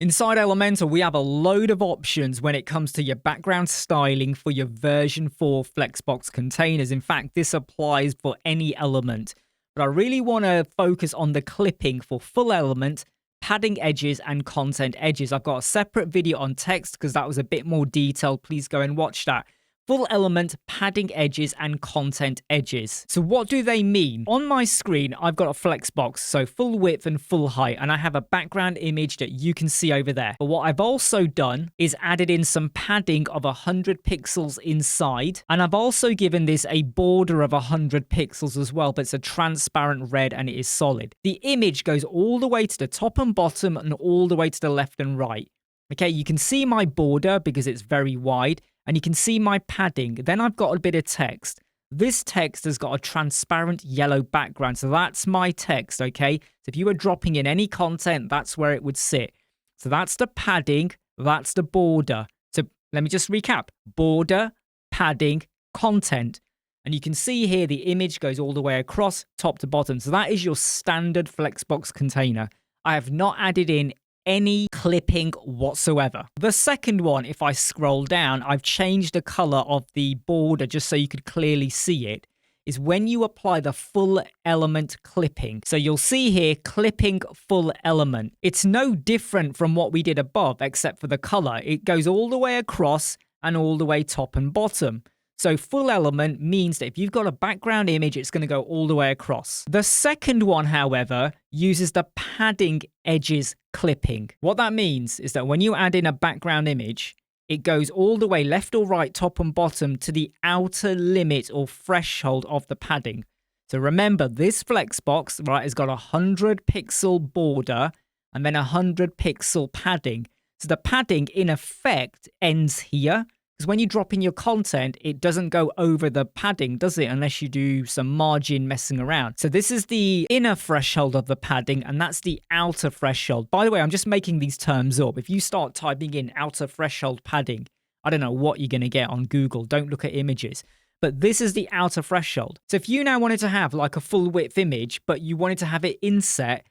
Inside Elementor, we have a load of options when it comes to your background styling for your version 4 Flexbox containers. In fact, this applies for any element. But I really want to focus on the clipping for full element, padding edges, and content edges. I've got a separate video on text because that was a bit more detailed. Please go and watch that. Full element, padding edges, and content edges. So what do they mean? On my screen, I've got a flex box, so full width and full height, and I have a background image that you can see over there. But what I've also done is added in some padding of 100 pixels inside, and I've also given this a border of 100 pixels as well, but it's a transparent red and it is solid. The image goes all the way to the top and bottom and all the way to the left and right. Okay, you can see my border because it's very wide, and you can see my padding. Then I've got a bit of text. This text has got a transparent yellow background, so that's my text, okay? So if you were dropping in any content, that's where it would sit. So that's the padding, that's the border. So let me just recap. Border, padding, content. And you can see here the image goes all the way across, top to bottom. So that is your standard Flexbox container. I have not added in any clipping whatsoever. The second one, if I scroll down, I've changed the color of the border just so you could clearly see it, is when you apply the full element clipping. So you'll see here, clipping full element. It's no different from what we did above, except for the color. It goes all the way across and all the way top and bottom. So full element means that if you've got a background image, it's going to go all the way across. The second one, however, uses the padding edges clipping. What that means is that when you add in a background image, it goes all the way left or right, top and bottom to the outer limit or threshold of the padding. So remember, this Flexbox, right, has got a 100 pixel border and then 100 pixel padding. So the padding in effect ends here. Because when you drop in your content, it doesn't go over the padding, does it? Unless you do some margin messing around. So this is the inner threshold of the padding, and that's the outer threshold. By the way, I'm just making these terms up. If you start typing in outer threshold padding, I don't know what you're going to get on Google. Don't look at images. But this is the outer threshold. So if you now wanted to have like a full width image, but you wanted to have it inset,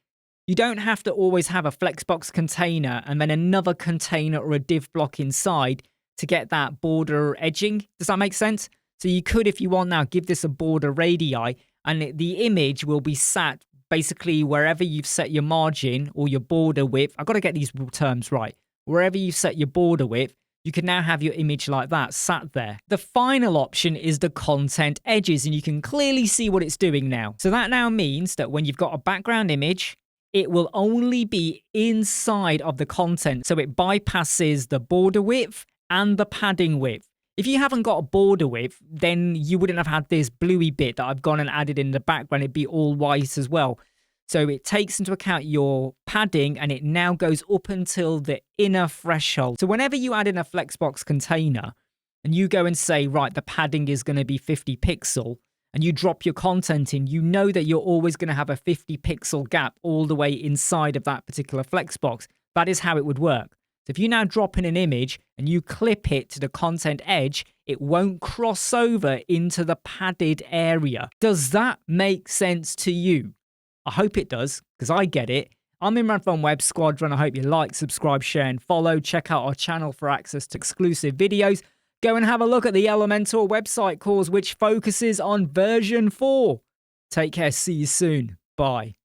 you don't have to always have a Flexbox container and then another container or a div block inside to get that border edging. Does that make sense? So you could, if you want now, give this a border radii, and the image will be sat basically wherever you've set your margin or your border width. I've got to get these terms right. Wherever you set your border width, you can now have your image like that sat there. The final option is the content edges, and you can clearly see what it's doing now. So that now means that when you've got a background image, it will only be inside of the content. So it bypasses the border width and the padding width. If you haven't got a border width, then you wouldn't have had this bluey bit that I've gone and added in the background. It'd be all white as well. So it takes into account your padding, and it now goes up until the inner threshold. So whenever you add in a Flexbox container and you go and say, right, the padding is going to be 50 pixel, and you drop your content in, you know that you're always going to have a 50 pixel gap all the way inside of that particular Flexbox. That is how it would work. So if you now drop in an image and you clip it to the content edge, it won't cross over into the padded area. Does that make sense to you? I hope it does, because I get it. I'm Imran from Web Squadron. I hope you like, subscribe, share, and follow. Check out our channel for access to exclusive videos. Go and have a look at the Elementor website course, which focuses on version 4. Take care. See you soon. Bye.